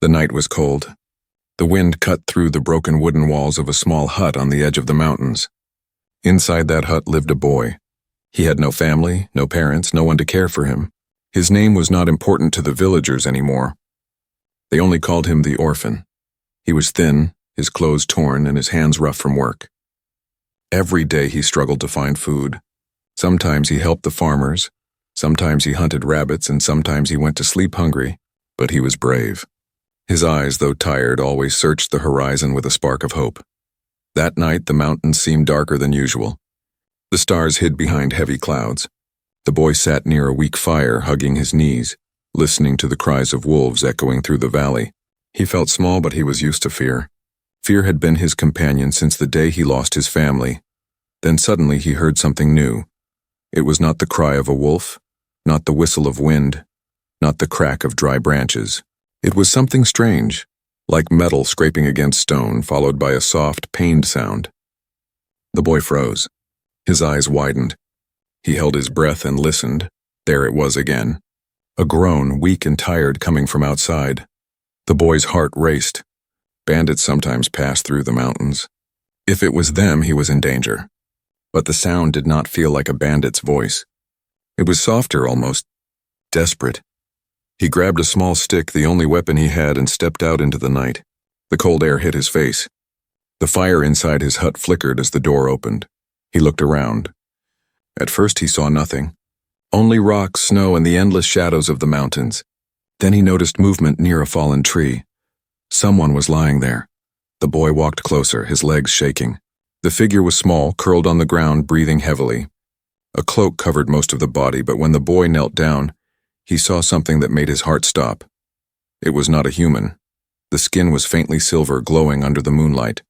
The night was cold. The wind cut through the broken wooden walls of a small hut on the edge of the mountains. Inside that hut lived a boy. He had no family, no parents, no one to care for him. His name was not important to the villagers anymore. They only called him the orphan. He was thin, his clothes torn, and his hands rough from work. Every day he struggled to find food. Sometimes he helped the farmers, sometimes he hunted rabbits, and sometimes he went to sleep hungry, but he was brave. His eyes, though tired, always searched the horizon with a spark of hope. That night the mountains seemed darker than usual. The stars hid behind heavy clouds. The boy sat near a weak fire, hugging his knees, listening to the cries of wolves echoing through the valley. He felt small, but he was used to fear. Fear had been his companion since the day he lost his family. Then suddenly he heard something new. It was not the cry of a wolf, not the whistle of wind, not the crack of dry branches. It was something strange, like metal scraping against stone, followed by a soft, pained sound. The boy froze. His eyes widened. He held his breath and listened. There it was again. A groan, weak and tired, coming from outside. The boy's heart raced. Bandits sometimes passed through the mountains. If it was them, he was in danger. But the sound did not feel like a bandit's voice. It was softer, almost desperate. He grabbed a small stick, the only weapon he had, and stepped out into the night. The cold air hit his face. The fire inside his hut flickered as the door opened. He looked around. At first he saw nothing. Only rocks, snow, and the endless shadows of the mountains. Then he noticed movement near a fallen tree. Someone was lying there. The boy walked closer, his legs shaking. The figure was small, curled on the ground, breathing heavily. A cloak covered most of the body, but when the boy knelt down, he saw something that made his heart stop. It was not a human. The skin was faintly silver, glowing under the moonlight.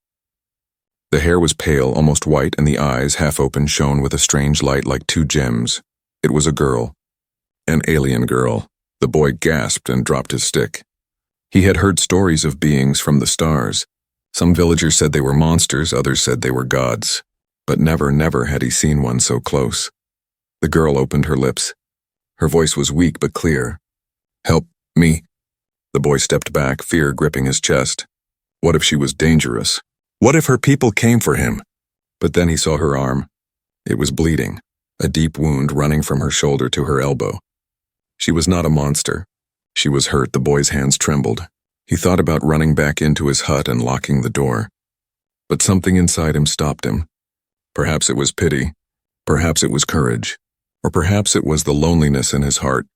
The hair was pale, almost white, and the eyes, half open, shone with a strange light like two gems. It was a girl. An alien girl. The boy gasped and dropped his stick. He had heard stories of beings from the stars. Some villagers said they were monsters, others said they were gods. But never had he seen one so close. The girl opened her lips. Her voice was weak but clear. "Help me." The boy stepped back, fear gripping his chest. What if she was dangerous? What if her people came for him? But then he saw her arm. It was bleeding, a deep wound running from her shoulder to her elbow. She was not a monster. She was hurt. The boy's hands trembled. He thought about running back into his hut and locking the door. But something inside him stopped him. Perhaps it was pity. Perhaps it was courage. Or perhaps it was the loneliness in his heart,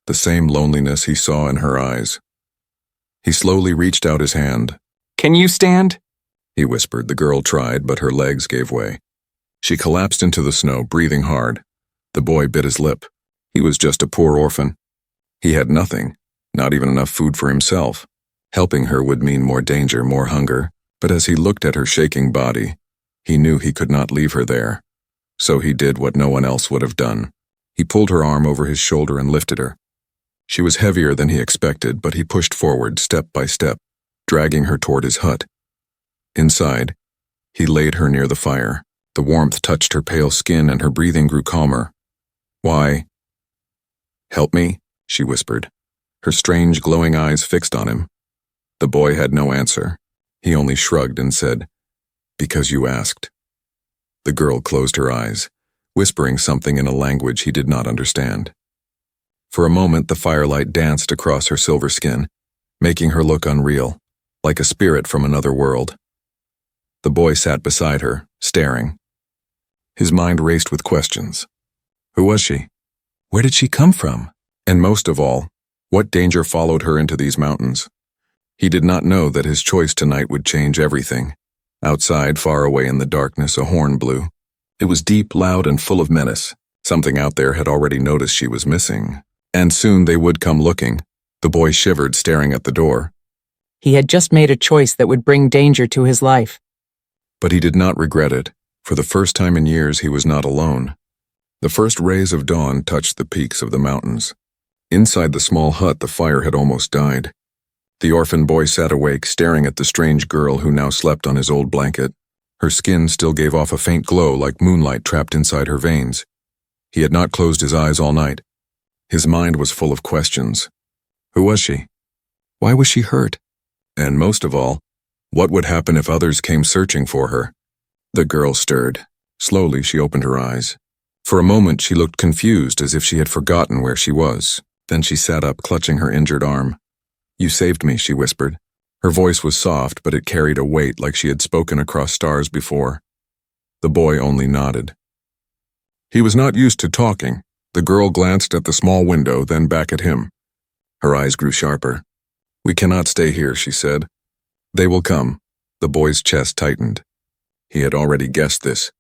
the same loneliness he saw in her eyes. He slowly reached out his hand. "Can you stand?" he whispered. The girl tried, but her legs gave way. She collapsed into the snow, breathing hard. The boy bit his lip. He was just a poor orphan. He had nothing, not even enough food for himself. Helping her would mean more danger, more hunger. But as he looked at her shaking body, he knew he could not leave her there. So he did what no one else would have done. He pulled her arm over his shoulder and lifted her. She was heavier than he expected, but he pushed forward step by step, dragging her toward his hut. Inside, he laid her near the fire. The warmth touched her pale skin and her breathing grew calmer. "Why?" "Help me," she whispered, her strange glowing eyes fixed on him. The boy had no answer. He only shrugged and said, "Because you asked." The girl closed her eyes, whispering something in a language he did not understand. For a moment, the firelight danced across her silver skin, making her look unreal, like a spirit from another world. The boy sat beside her, staring. His mind raced with questions. Who was she? Where did she come from? And most of all, what danger followed her into these mountains? He did not know that his choice tonight would change everything. Outside, far away in the darkness, a horn blew. It was deep, loud, and full of menace. Something out there had already noticed she was missing. And soon they would come looking. The boy shivered, staring at the door. He had just made a choice that would bring danger to his life. But he did not regret it. For the first time in years, he was not alone. The first rays of dawn touched the peaks of the mountains. Inside the small hut, the fire had almost died. The orphan boy sat awake, staring at the strange girl who now slept on his old blanket. Her skin still gave off a faint glow like moonlight trapped inside her veins. He had not closed his eyes all night. His mind was full of questions. Who was she? Why was she hurt? And most of all, what would happen if others came searching for her? The girl stirred. Slowly, she opened her eyes. For a moment, she looked confused, as if she had forgotten where she was. Then she sat up, clutching her injured arm. "You saved me," she whispered. Her voice was soft, but it carried a weight like she had spoken across stars before. The boy only nodded. He was not used to talking. The girl glanced at the small window, then back at him. Her eyes grew sharper. "We cannot stay here," she said. "They will come." The boy's chest tightened. He had already guessed this.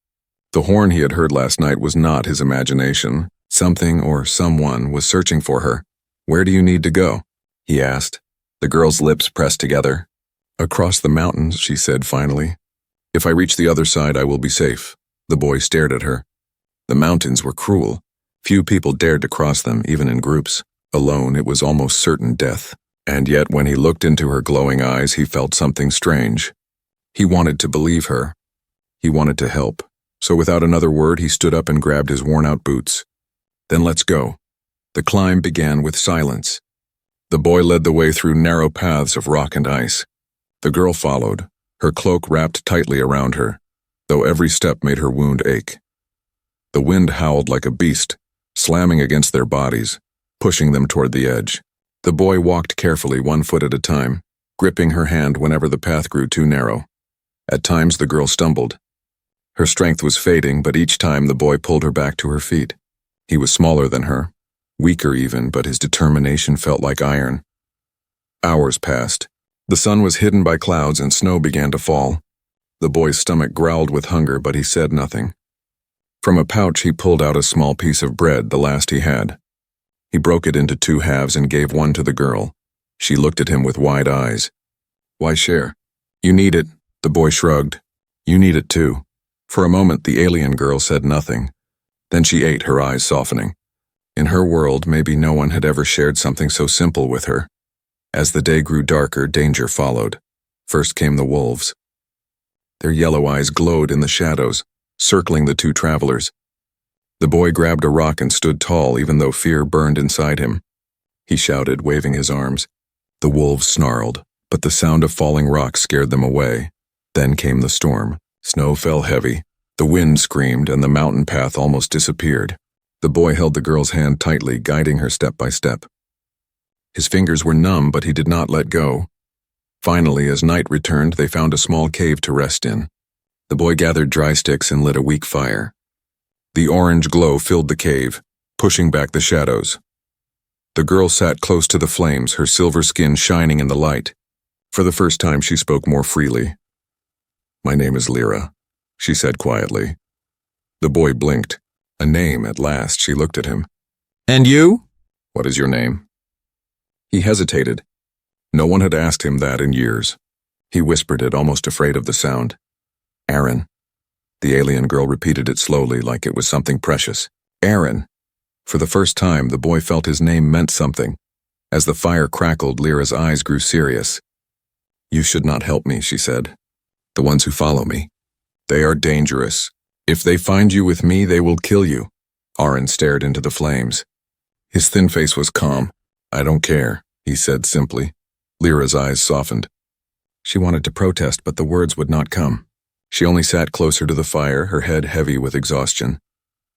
The horn he had heard last night was not his imagination. Something or someone was searching for her. "Where do you need to go?" he asked. The girl's lips pressed together. "Across the mountains," she said finally. "If I reach the other side, I will be safe." The boy stared at her. The mountains were cruel. Few people dared to cross them, even in groups. Alone, it was almost certain death. And yet, when he looked into her glowing eyes, he felt something strange. He wanted to believe her. He wanted to help. So without another word, he stood up and grabbed his worn-out boots. "Then let's go." The climb began with silence. The boy led the way through narrow paths of rock and ice. The girl followed, her cloak wrapped tightly around her, though every step made her wound ache. The wind howled like a beast, slamming against their bodies, pushing them toward the edge. The boy walked carefully, 1 foot at a time, gripping her hand whenever the path grew too narrow. At times the girl stumbled. Her strength was fading, but each time the boy pulled her back to her feet. He was smaller than her, weaker even, but his determination felt like iron. Hours passed. The sun was hidden by clouds and snow began to fall. The boy's stomach growled with hunger, but he said nothing. From a pouch he pulled out a small piece of bread, the last he had. He broke it into 2 halves and gave one to the girl. She looked at him with wide eyes. "Why share?" "You need it," the boy shrugged. "You need it too." For a moment the alien girl said nothing. Then she ate, her eyes softening. In her world, maybe no one had ever shared something so simple with her. As the day grew darker, danger followed. First came the wolves. Their yellow eyes glowed in the shadows, circling the 2 travelers. The boy grabbed a rock and stood tall, even though fear burned inside him. He shouted, waving his arms. The wolves snarled, but the sound of falling rocks scared them away. Then came the storm. Snow fell heavy. The wind screamed, and the mountain path almost disappeared. The boy held the girl's hand tightly, guiding her step by step. His fingers were numb, but he did not let go. Finally, as night returned, they found a small cave to rest in. The boy gathered dry sticks and lit a weak fire. The orange glow filled the cave, pushing back the shadows. The girl sat close to the flames, her silver skin shining in the light. For the first time, she spoke more freely. "My name is Lyra," she said quietly. The boy blinked. A name, at last. She looked at him. "And you?" "What is your name?" He hesitated. No one had asked him that in years. He whispered it, almost afraid of the sound. "Aaron." The alien girl repeated it slowly, like it was something precious. "Aaron." For the first time, the boy felt his name meant something. As the fire crackled, Lyra's eyes grew serious. "You should not help me," she said. "The ones who follow me. They are dangerous. If they find you with me, they will kill you." Aaron stared into the flames. His thin face was calm. "I don't care," he said simply. Lyra's eyes softened. She wanted to protest, but the words would not come. She only sat closer to the fire, her head heavy with exhaustion.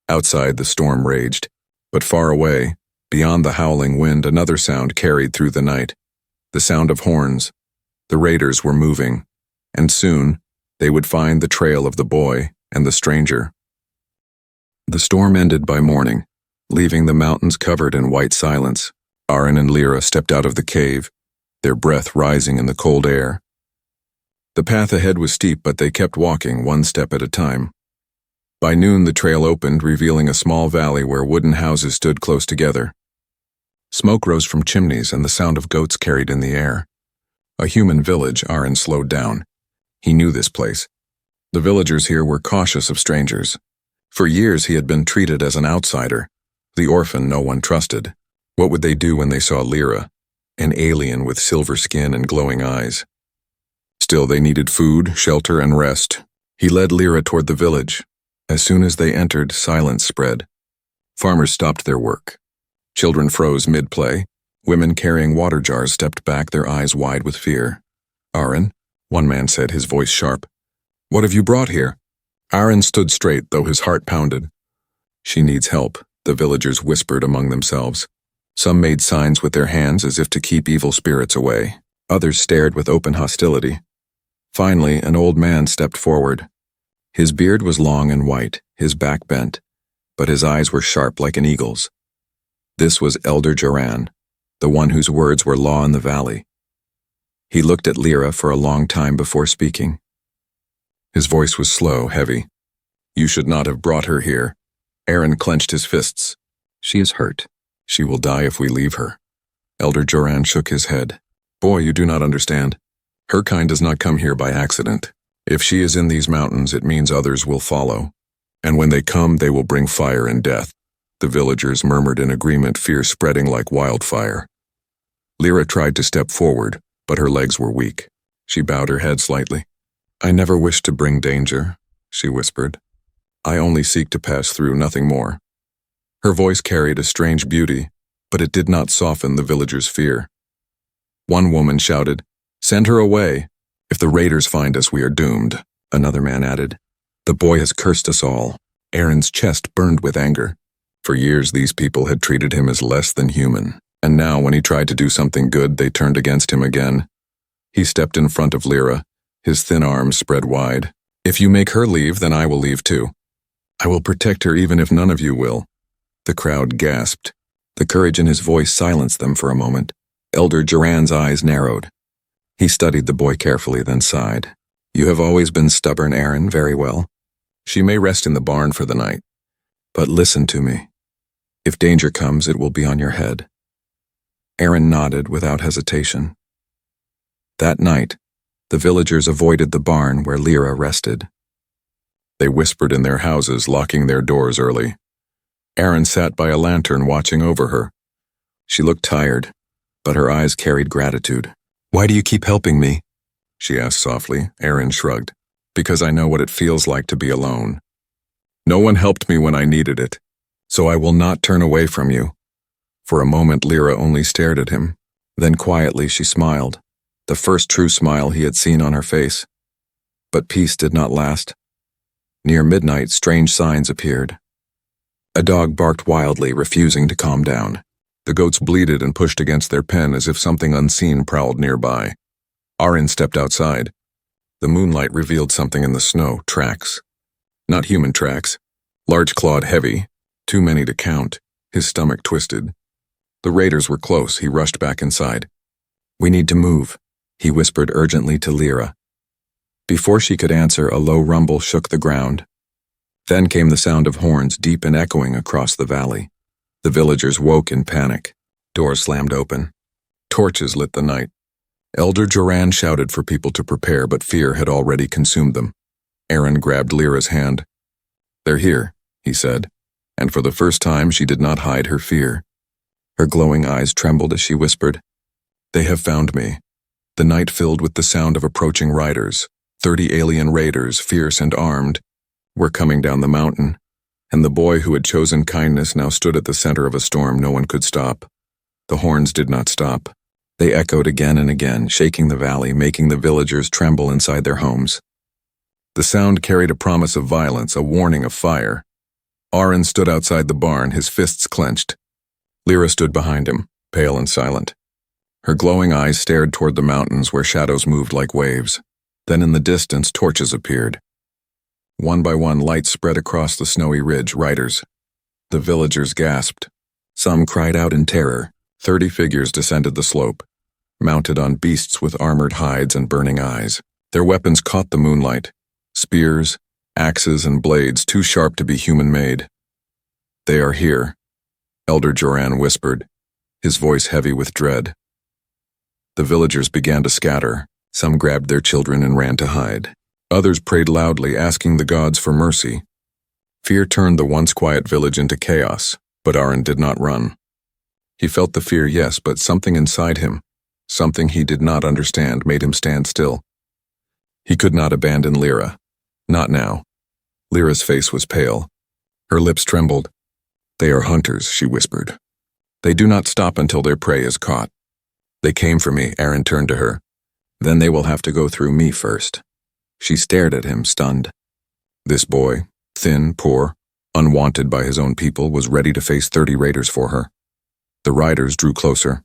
Outside, the storm raged. But far away, beyond the howling wind, another sound carried through the night. The sound of horns. The raiders were moving, and soon they would find the trail of the boy and the stranger. The storm ended by morning, leaving the mountains covered in white silence. Aaron and Lyra stepped out of the cave, their breath rising in the cold air. The path ahead was steep, but they kept walking, 1 step at a time. By noon, the trail opened, revealing a small valley where wooden houses stood close together. Smoke rose from chimneys, and the sound of goats carried in the air. A human village. Aaron slowed down. He knew this place. The villagers here were cautious of strangers. For years, he had been treated as an outsider, the orphan no one trusted. What would they do when they saw Lyra, an alien with silver skin and glowing eyes? Still, they needed food, shelter, and rest. He led Lyra toward the village. As soon as they entered, silence spread. Farmers stopped their work. Children froze mid-play. Women carrying water jars stepped back, their eyes wide with fear. "Aaron," one man said, his voice sharp. "What have you brought here?" Aaron stood straight, though his heart pounded. "She needs help," the villagers whispered among themselves. Some made signs with their hands as if to keep evil spirits away. Others stared with open hostility. Finally, an old man stepped forward. His beard was long and white, his back bent, but his eyes were sharp like an eagle's. This was Elder Joran, the one whose words were law in the valley. He looked at Lyra for a long time before speaking. His voice was slow, heavy. "You should not have brought her here." Aaron clenched his fists. "She is hurt. She will die if we leave her." Elder Joran shook his head. "Boy, you do not understand. Her kind does not come here by accident. If she is in these mountains, it means others will follow. And when they come, they will bring fire and death." The villagers murmured in agreement, fear spreading like wildfire. Lyra tried to step forward, but her legs were weak. She bowed her head slightly. "I never wished to bring danger," she whispered. "I only seek to pass through, nothing more." Her voice carried a strange beauty, but it did not soften the villagers' fear. One woman shouted, "Send her away. If the raiders find us, we are doomed," another man added. "The boy has cursed us all." Aaron's chest burned with anger. For years, these people had treated him as less than human, and now when he tried to do something good, they turned against him again. He stepped in front of Lyra, his thin arms spread wide. "If you make her leave, then I will leave too. I will protect her even if none of you will." The crowd gasped. The courage in his voice silenced them for a moment. Elder Joran's eyes narrowed. He studied the boy carefully, then sighed. "You have always been stubborn, Aaron, very well. She may rest in the barn for the night. But listen to me. If danger comes, it will be on your head." Aaron nodded without hesitation. That night, the villagers avoided the barn where Lyra rested. They whispered in their houses, locking their doors early. Aaron sat by a lantern watching over her. She looked tired, but her eyes carried gratitude. "Why do you keep helping me?" she asked softly. Aaron shrugged. "Because I know what it feels like to be alone. No one helped me when I needed it, so I will not turn away from you." For a moment, Lyra only stared at him. Then quietly she smiled, the first true smile he had seen on her face. But peace did not last. Near midnight, strange signs appeared. A dog barked wildly, refusing to calm down. The goats bleated and pushed against their pen as if something unseen prowled nearby. Aaron stepped outside. The moonlight revealed something in the snow, tracks. Not human tracks. Large clawed, heavy. Too many to count. His stomach twisted. The raiders were close. He rushed back inside. "We need to move," he whispered urgently to Lyra. Before she could answer, a low rumble shook the ground. Then came the sound of horns, deep and echoing across the valley. The villagers woke in panic. Doors slammed open. Torches lit the night. Elder Joran shouted for people to prepare, but fear had already consumed them. Aaron grabbed Lyra's hand. "They're here," he said, and for the first time she did not hide her fear. Her glowing eyes trembled as she whispered, "They have found me." The night filled with the sound of approaching riders. 30 alien raiders, fierce and armed, were coming down the mountain, and the boy who had chosen kindness now stood at the center of a storm no one could stop. The horns did not stop. They echoed again and again, shaking the valley, making the villagers tremble inside their homes. The sound carried a promise of violence, a warning of fire. Aaron stood outside the barn, his fists clenched. Lyra stood behind him, pale and silent. Her glowing eyes stared toward the mountains where shadows moved like waves. Then in the distance, torches appeared. One by one, lights spread across the snowy ridge, riders. The villagers gasped. Some cried out in terror. 30 figures descended the slope, mounted on beasts with armored hides and burning eyes. Their weapons caught the moonlight. Spears, axes, and blades too sharp to be human-made. "They are here," Elder Joran whispered, his voice heavy with dread. The villagers began to scatter. Some grabbed their children and ran to hide. Others prayed loudly, asking the gods for mercy. Fear turned the once quiet village into chaos, but Aaron did not run. He felt the fear, yes, but something inside him, something he did not understand, made him stand still. He could not abandon Lyra. Not now. Lyra's face was pale. Her lips trembled. "They are hunters," she whispered. They do not stop until their prey is caught. They came for me, Aaron turned to her. Then they will have to go through me first. She stared at him, stunned. This boy, thin, poor, unwanted by his own people, was ready to face 30 raiders for her. The riders drew closer.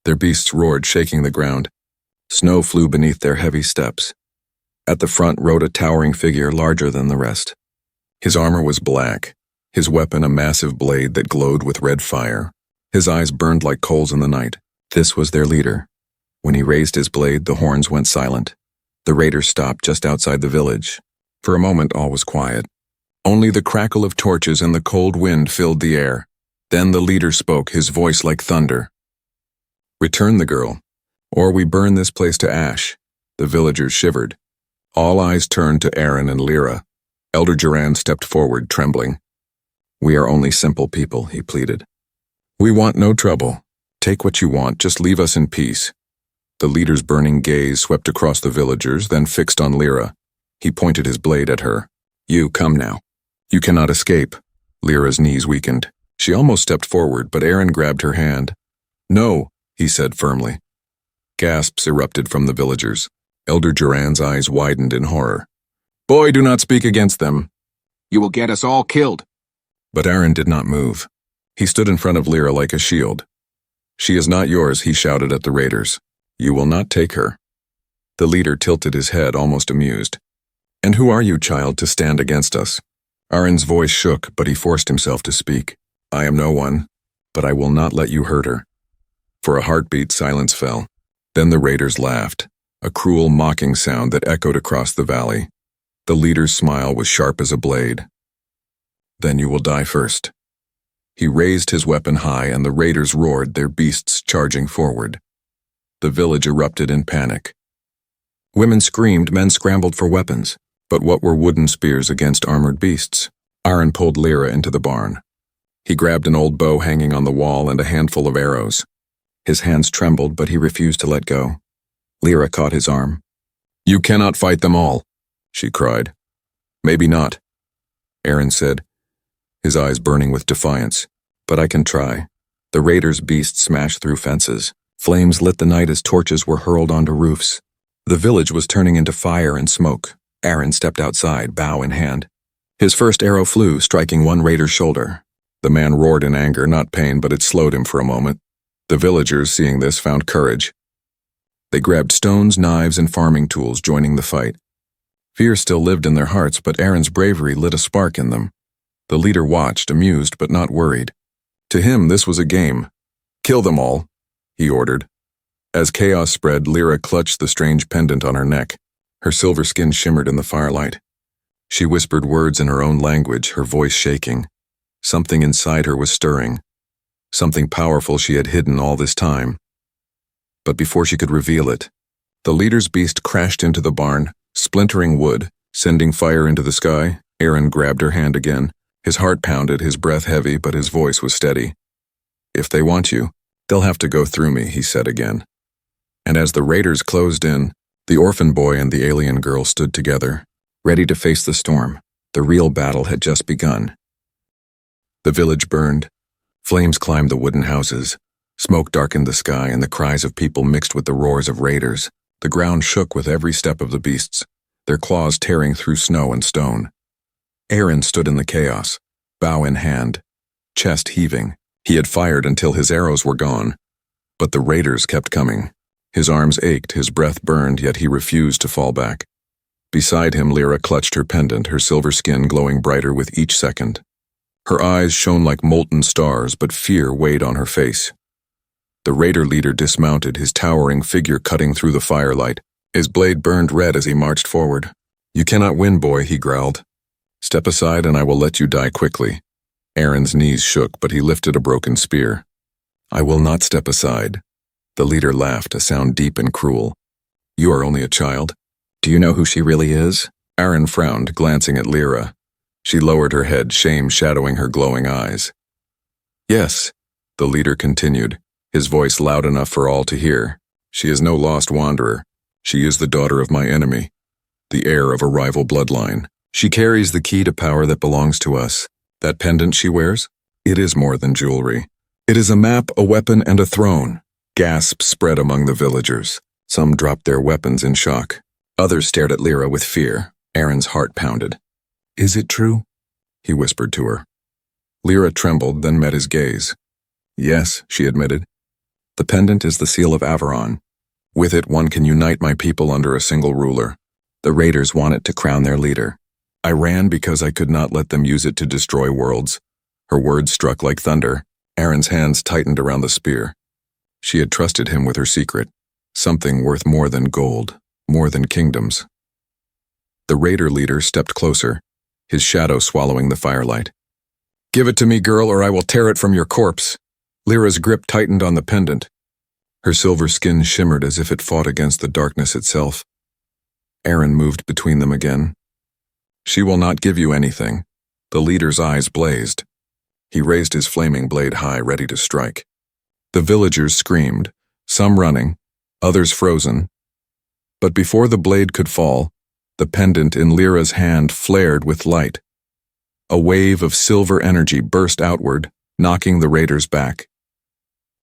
Their beasts roared, shaking the ground. Snow flew beneath their heavy steps. At the front rode a towering figure larger than the rest. His armor was black, his weapon a massive blade that glowed with red fire. His eyes burned like coals in the night. This was their leader. When he raised his blade, the horns went silent. The raiders stopped just outside the village. For a moment, all was quiet. Only the crackle of torches and the cold wind filled the air. Then the leader spoke, his voice like thunder. "Return the girl, or we burn this place to ash." The villagers shivered. All eyes turned to Aaron and Lyra. Elder Duran stepped forward, trembling. "We are only simple people," he pleaded. "We want no trouble. Take what you want, just leave us in peace." The leader's burning gaze swept across the villagers, then fixed on Lyra. He pointed his blade at her. "You, come now. You cannot escape." Lyra's knees weakened. She almost stepped forward, but Aaron grabbed her hand. "No," he said firmly. Gasps erupted from the villagers. Elder Duran's eyes widened in horror. "Boy, do not speak against them. You will get us all killed." But Aaron did not move. He stood in front of Lyra like a shield. "She is not yours," he shouted at the raiders. "You will not take her." The leader tilted his head, almost amused. "And who are you, child, to stand against us?" Aaron's voice shook, but he forced himself to speak. "I am no one, but I will not let you hurt her." For a heartbeat, silence fell. Then the raiders laughed, a cruel, mocking sound that echoed across the valley. The leader's smile was sharp as a blade. "Then you will die first." He raised his weapon high, and the raiders roared, their beasts charging forward. The village erupted in panic. Women screamed, men scrambled for weapons. But what were wooden spears against armored beasts? Aaron pulled Lyra into the barn. He grabbed an old bow hanging on the wall and a handful of arrows. His hands trembled, but he refused to let go. Lyra caught his arm. "You cannot fight them all," she cried. "Maybe not," Aaron said, his eyes burning with defiance. "But I can try." The raiders' beasts smashed through fences. Flames lit the night as torches were hurled onto roofs. The village was turning into fire and smoke. Aaron stepped outside, bow in hand. His first arrow flew, striking one raider's shoulder. The man roared in anger, not pain, but it slowed him for a moment. The villagers, seeing this, found courage. They grabbed stones, knives, and farming tools, joining the fight. Fear still lived in their hearts, but Aaron's bravery lit a spark in them. The leader watched, amused but not worried. To him, this was a game. "Kill them all," he ordered. As chaos spread, Lyra clutched the strange pendant on her neck. Her silver skin shimmered in the firelight. She whispered words in her own language, her voice shaking. Something inside her was stirring. Something powerful she had hidden all this time. But before she could reveal it, the leader's beast crashed into the barn, splintering wood, sending fire into the sky. Aaron grabbed her hand again. His heart pounded, his breath heavy, but his voice was steady. "If they want you, they'll have to go through me," he said again. And as the raiders closed in, the orphan boy and the alien girl stood together, ready to face the storm. The real battle had just begun. The village burned. Flames climbed the wooden houses. Smoke darkened the sky, and the cries of people mixed with the roars of raiders. The ground shook with every step of the beasts, their claws tearing through snow and stone. Aaron stood in the chaos, bow in hand, chest heaving. He had fired until his arrows were gone, but the raiders kept coming. His arms ached, his breath burned, yet he refused to fall back. Beside him, Lyra clutched her pendant, her silver skin glowing brighter with each second. Her eyes shone like molten stars, but fear weighed on her face. The raider leader dismounted, his towering figure cutting through the firelight. His blade burned red as he marched forward. "You cannot win, boy," he growled. "Step aside and I will let you die quickly." Aaron's knees shook, but he lifted a broken spear. "I will not step aside." The leader laughed, a sound deep and cruel. "You are only a child. Do you know who she really is?" Aaron frowned, glancing at Lyra. She lowered her head, shame shadowing her glowing eyes. "Yes," the leader continued, his voice loud enough for all to hear. "She is no lost wanderer. She is the daughter of my enemy, the heir of a rival bloodline. She carries the key to power that belongs to us. That pendant she wears? It is more than jewelry. It is a map, a weapon, and a throne. Gasps spread among the villagers. Some dropped their weapons in shock. Others stared at Lyra with fear. Aaron's heart pounded. Is it true? He whispered to her. Lyra trembled, then met his gaze. Yes, she admitted. The pendant is the seal of Averon. With it, one can unite my people under a single ruler. The raiders want it to crown their leader. I ran because I could not let them use it to destroy worlds. Her words struck like thunder. Aaron's hands tightened around the spear. She had trusted him with her secret, something worth more than gold, more than kingdoms. The raider leader stepped closer, his shadow swallowing the firelight. Give it to me, girl, or I will tear it from your corpse. Lyra's grip tightened on the pendant. Her silver skin shimmered as if it fought against the darkness itself. Aaron moved between them again. She will not give you anything. The leader's eyes blazed. He raised his flaming blade high, ready to strike. The villagers screamed, some running, others frozen. But before the blade could fall, the pendant in Lyra's hand flared with light. A wave of silver energy burst outward, knocking the raiders back.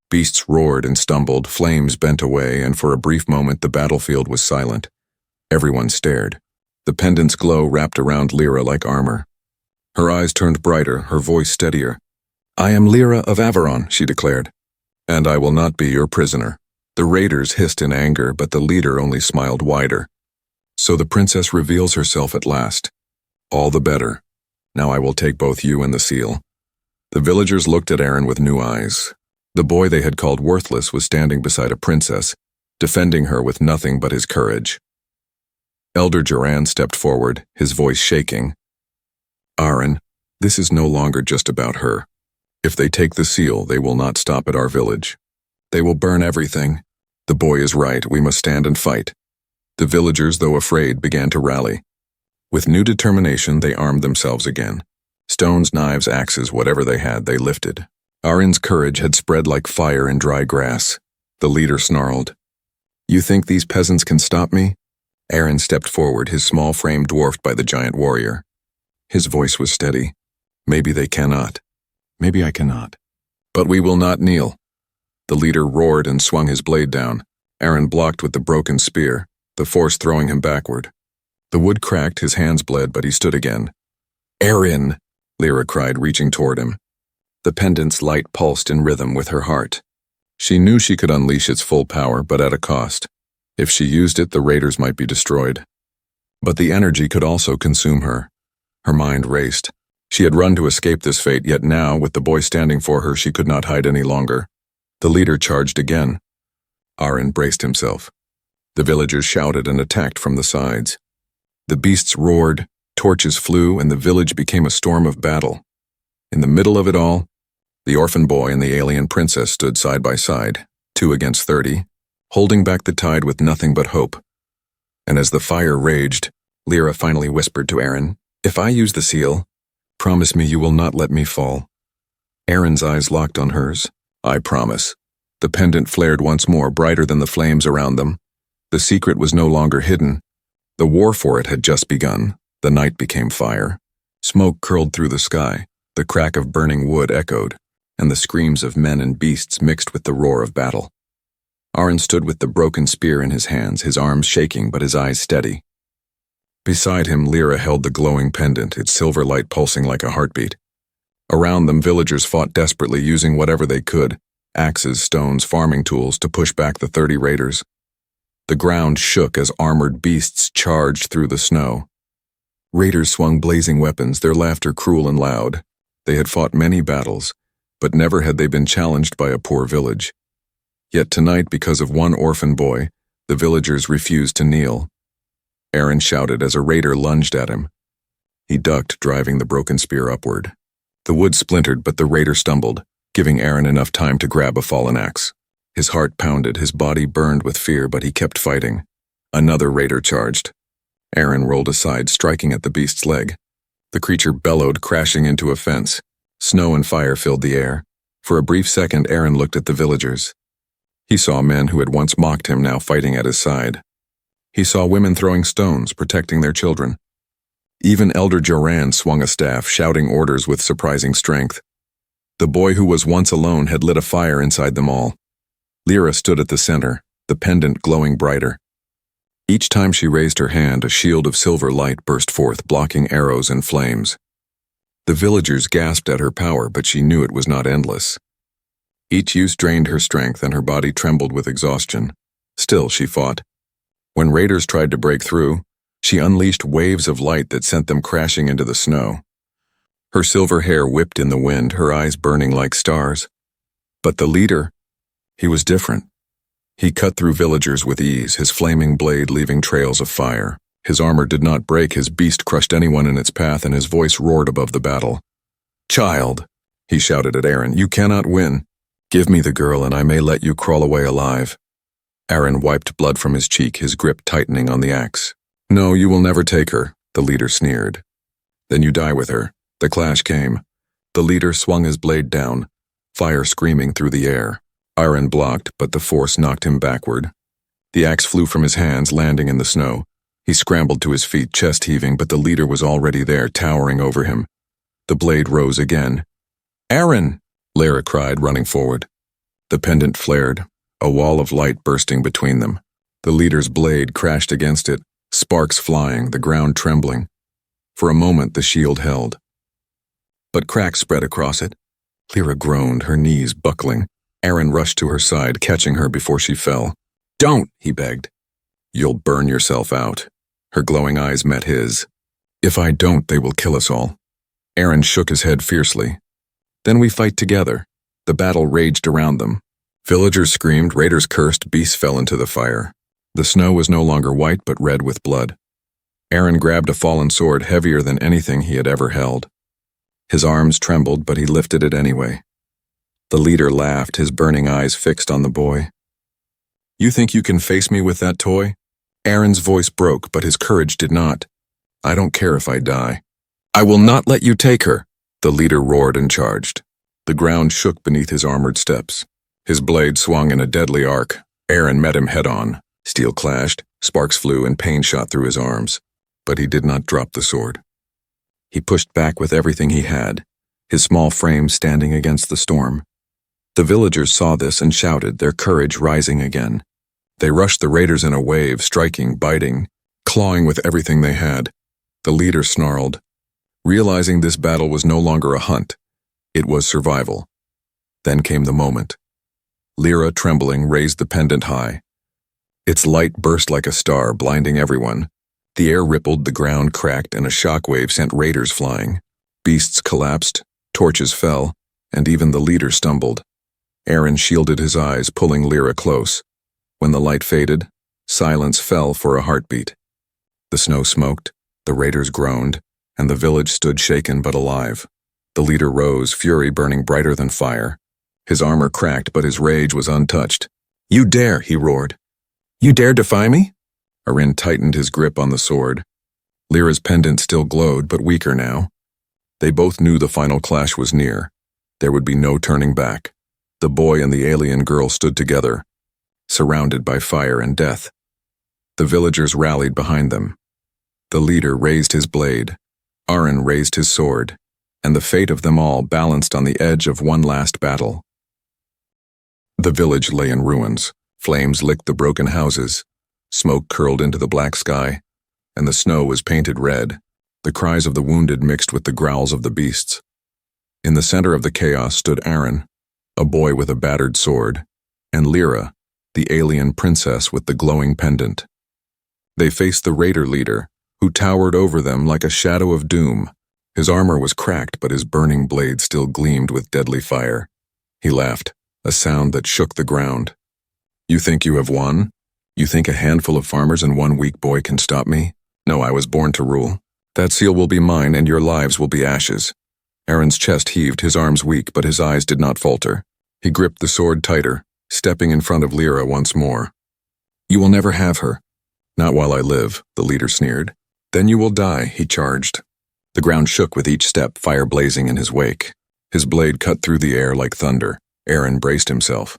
Beasts roared and stumbled, flames bent away, and for a brief moment the battlefield was silent. Everyone stared. The pendant's glow wrapped around Lyra like armor. Her eyes turned brighter, her voice steadier. I am Lyra of Averon, she declared. And I will not be your prisoner. The raiders hissed in anger, but the leader only smiled wider. So the princess reveals herself at last. All the better. Now I will take both you and the seal. The villagers looked at Aaron with new eyes. The boy they had called worthless was standing beside a princess, defending her with nothing but his courage. Elder Joran stepped forward, his voice shaking. Aaron, this is no longer just about her. If they take the seal, they will not stop at our village. They will burn everything. The boy is right, we must stand and fight. The villagers, though afraid, began to rally. With new determination, they armed themselves again. Stones, knives, axes, whatever they had, they lifted. Aaron's courage had spread like fire in dry grass. The leader snarled. You think these peasants can stop me? Aaron stepped forward, his small frame dwarfed by the giant warrior. His voice was steady. Maybe they cannot. Maybe I cannot. But we will not kneel. The leader roared and swung his blade down. Aaron blocked with the broken spear, the force throwing him backward. The wood cracked, his hands bled, but he stood again. Aaron! Lyra cried, reaching toward him. The pendant's light pulsed in rhythm with her heart. She knew she could unleash its full power, but at a cost. If she used it, the raiders might be destroyed. But the energy could also consume her. Her mind raced. She had run to escape this fate, yet now, with the boy standing for her, she could not hide any longer. The leader charged again. Aaron braced himself. The villagers shouted and attacked from the sides. The beasts roared, torches flew, and the village became a storm of battle. In the middle of it all, the orphan boy and the alien princess stood side by side, 2 against 30, holding back the tide with nothing but hope. And as the fire raged, Lyra finally whispered to Aaron, If I use the seal, promise me you will not let me fall. Aaron's eyes locked on hers. I promise. The pendant flared once more, brighter than the flames around them. The secret was no longer hidden. The war for it had just begun. The night became fire. Smoke curled through the sky. The crack of burning wood echoed, and the screams of men and beasts mixed with the roar of battle. Aaron stood with the broken spear in his hands, his arms shaking but his eyes steady. Beside him, Lyra held the glowing pendant, its silver light pulsing like a heartbeat. Around them, villagers fought desperately, using whatever they could, axes, stones, farming tools, to push back the 30 raiders. The ground shook as armored beasts charged through the snow. Raiders swung blazing weapons, their laughter cruel and loud. They had fought many battles, but never had they been challenged by a poor village. Yet tonight, because of one orphan boy, the villagers refused to kneel. Aaron shouted as a raider lunged at him. He ducked, driving the broken spear upward. The wood splintered, but the raider stumbled, giving Aaron enough time to grab a fallen axe. His heart pounded, his body burned with fear, but he kept fighting. Another raider charged. Aaron rolled aside, striking at the beast's leg. The creature bellowed, crashing into a fence. Snow and fire filled the air. For a brief second, Aaron looked at the villagers. He saw men who had once mocked him now fighting at his side. He saw women throwing stones, protecting their children. Even Elder Joran swung a staff, shouting orders with surprising strength. The boy who was once alone had lit a fire inside them all. Lyra stood at the center, the pendant glowing brighter. Each time she raised her hand, a shield of silver light burst forth, blocking arrows and flames. The villagers gasped at her power, but she knew it was not endless. Each use drained her strength, and her body trembled with exhaustion. Still, she fought. When raiders tried to break through, she unleashed waves of light that sent them crashing into the snow. Her silver hair whipped in the wind, her eyes burning like stars. But the leader, he was different. He cut through villagers with ease, his flaming blade leaving trails of fire. His armor did not break, his beast crushed anyone in its path, and his voice roared above the battle. "Child," he shouted at Aaron, "you cannot win. Give me the girl, and I may let you crawl away alive." Aaron wiped blood from his cheek, his grip tightening on the axe. "No, you will never take her," the leader sneered. "Then you die with her." The clash came. The leader swung his blade down, fire screaming through the air. Aaron blocked, but the force knocked him backward. The axe flew from his hands, landing in the snow. He scrambled to his feet, chest heaving, but the leader was already there, towering over him. The blade rose again. "Aaron!" Lyra cried, running forward. The pendant flared, a wall of light bursting between them. The leader's blade crashed against it, sparks flying, the ground trembling. For a moment the shield held. But cracks spread across it. Lyra groaned, her knees buckling. Aaron rushed to her side, catching her before she fell. "Don't!" he begged. "You'll burn yourself out." Her glowing eyes met his. "If I don't, they will kill us all." Aaron shook his head fiercely. "Then we fight together." The battle raged around them. Villagers screamed, raiders cursed, beasts fell into the fire. The snow was no longer white but red with blood. Aaron grabbed a fallen sword heavier than anything he had ever held. His arms trembled, but he lifted it anyway. The leader laughed, his burning eyes fixed on the boy. "You think you can face me with that toy?" Aaron's voice broke, but his courage did not. "I don't care if I die." "I will not let you take her," the leader roared and charged. The ground shook beneath his armored steps. His blade swung in a deadly arc. Aaron met him head-on. Steel clashed, sparks flew, and pain shot through his arms. But he did not drop the sword. He pushed back with everything he had, his small frame standing against the storm. The villagers saw this and shouted, their courage rising again. They rushed the raiders in a wave, striking, biting, clawing with everything they had. The leader snarled, realizing this battle was no longer a hunt. It was survival. Then came the moment. Lyra, trembling, raised the pendant high. Its light burst like a star, blinding everyone. The air rippled, the ground cracked, and a shockwave sent raiders flying. Beasts collapsed, torches fell, and even the leader stumbled. Aaron shielded his eyes, pulling Lyra close. When the light faded, silence fell for a heartbeat. The snow smoked, the raiders groaned, and the village stood shaken but alive. The leader rose, fury burning brighter than fire. His armor cracked, but his rage was untouched. "You dare," he roared. "You dare defy me?" Aaron tightened his grip on the sword. Lyra's pendant still glowed, but weaker now. They both knew the final clash was near. There would be no turning back. The boy and the alien girl stood together, surrounded by fire and death. The villagers rallied behind them. The leader raised his blade. Aaron raised his sword, and the fate of them all balanced on the edge of one last battle. The village lay in ruins. Flames licked the broken houses. Smoke curled into the black sky, and the snow was painted red. The cries of the wounded mixed with the growls of the beasts. In the center of the chaos stood Aaron, a boy with a battered sword, and Lyra, the alien princess with the glowing pendant. They faced the raider leader, who towered over them like a shadow of doom. His armor was cracked, but his burning blade still gleamed with deadly fire. He laughed, a sound that shook the ground. "You think you have won? You think a handful of farmers and one weak boy can stop me? No, I was born to rule. That seal will be mine, and your lives will be ashes." Aaron's chest heaved, his arms weak, but his eyes did not falter. He gripped the sword tighter, stepping in front of Lyra once more. "You will never have her." "Not while I live," the leader sneered. "Then you will die," he charged. The ground shook with each step, fire blazing in his wake. His blade cut through the air like thunder. Aaron braced himself.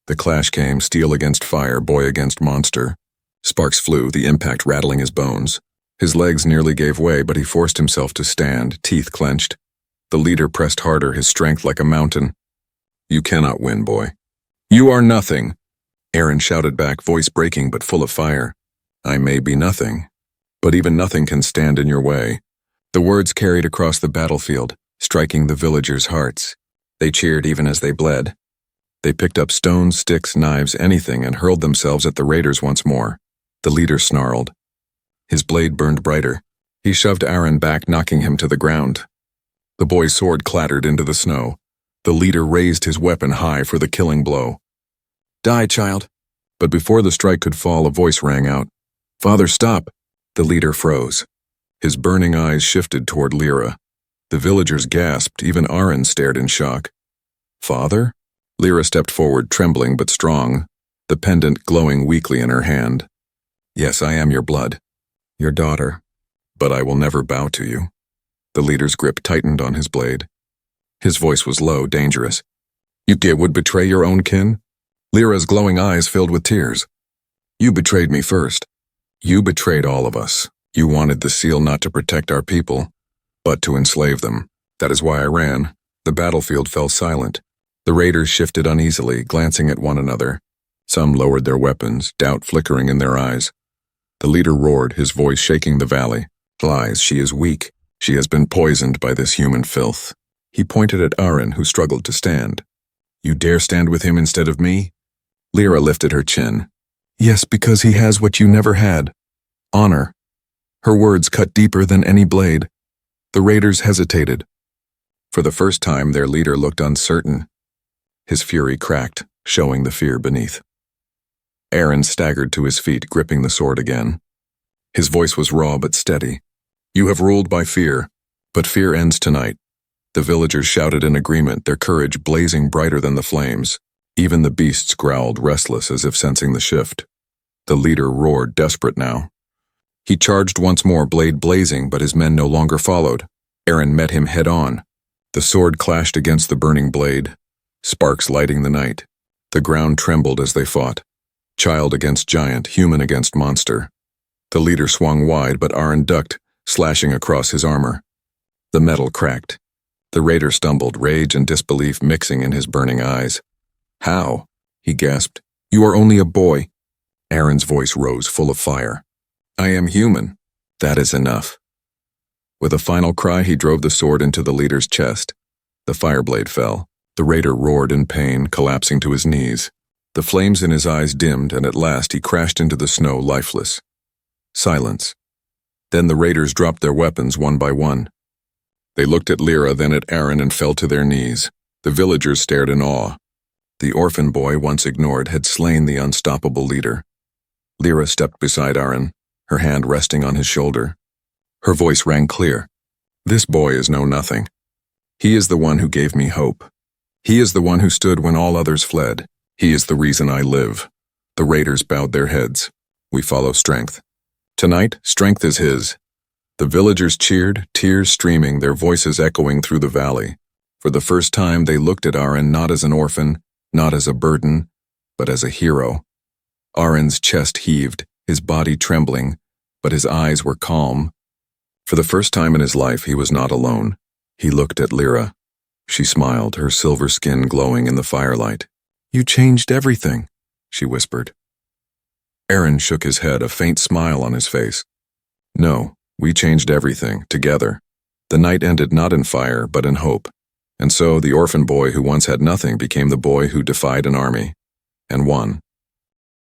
The clash came, steel against fire, boy against monster. Sparks flew, the impact rattling his bones. His legs nearly gave way, but he forced himself to stand, teeth clenched. The leader pressed harder, his strength like a mountain. You cannot win, boy. You are nothing, Aaron shouted back, voice breaking but full of fire. I may be nothing, but even nothing can stand in your way. The words carried across the battlefield, striking the villagers' hearts. They cheered even as they bled. They picked up stones, sticks, knives, anything, and hurled themselves at the raiders once more. The leader snarled. His blade burned brighter. He shoved Aaron back, knocking him to the ground. The boy's sword clattered into the snow. The leader raised his weapon high for the killing blow. Die, child. But before the strike could fall, a voice rang out. Father, stop. The leader froze. His burning eyes shifted toward Lyra. The villagers gasped, even Aaron stared in shock. Father? Lyra stepped forward, trembling but strong, the pendant glowing weakly in her hand. Yes, I am your blood, your daughter, but I will never bow to you. The leader's grip tightened on his blade. His voice was low, dangerous. You would betray your own kin? Lyra's glowing eyes filled with tears. You betrayed me first. You betrayed all of us. You wanted the seal not to protect our people, but to enslave them. That is why I ran. The battlefield fell silent. The raiders shifted uneasily, glancing at one another. Some lowered their weapons, doubt flickering in their eyes. The leader roared, his voice shaking the valley. Lies, she is weak. She has been poisoned by this human filth. He pointed at Aaron, who struggled to stand. You dare stand with him instead of me? Lyra lifted her chin. Yes, because he has what you never had. Honor. Her words cut deeper than any blade. The raiders hesitated. For the first time, their leader looked uncertain. His fury cracked, showing the fear beneath. Aaron staggered to his feet, gripping the sword again. His voice was raw but steady. You have ruled by fear, but fear ends tonight. The villagers shouted in agreement, their courage blazing brighter than the flames. Even the beasts growled, restless as if sensing the shift. The leader roared, desperate now. He charged once more, blade blazing, but his men no longer followed. Aaron met him head-on. The sword clashed against the burning blade, sparks lighting the night. The ground trembled as they fought. Child against giant, human against monster. The leader swung wide, but Aaron ducked, slashing across his armor. The metal cracked. The raider stumbled, rage and disbelief mixing in his burning eyes. How? He gasped. You are only a boy. Aaron's voice rose, full of fire. I am human. That is enough. With a final cry, he drove the sword into the leader's chest. The fireblade fell. The raider roared in pain, collapsing to his knees. The flames in his eyes dimmed, and at last he crashed into the snow, lifeless. Silence. Then the raiders dropped their weapons one by one. They looked at Lyra, then at Aaron, and fell to their knees. The villagers stared in awe. The orphan boy, once ignored, had slain the unstoppable leader. Lyra stepped beside Aaron, her hand resting on his shoulder. Her voice rang clear. This boy is no nothing. He is the one who gave me hope. He is the one who stood when all others fled. He is the reason I live. The raiders bowed their heads. We follow strength. Tonight, strength is his. The villagers cheered, tears streaming, their voices echoing through the valley. For the first time, they looked at Aaron not as an orphan, not as a burden, but as a hero. Aaron's chest heaved, his body trembling, but his eyes were calm. For the first time in his life, he was not alone. He looked at Lyra. She smiled, her silver skin glowing in the firelight. You changed everything, she whispered. Aaron shook his head, a faint smile on his face. No, we changed everything, together. The night ended not in fire, but in hope. And so the orphan boy who once had nothing became the boy who defied an army, and won.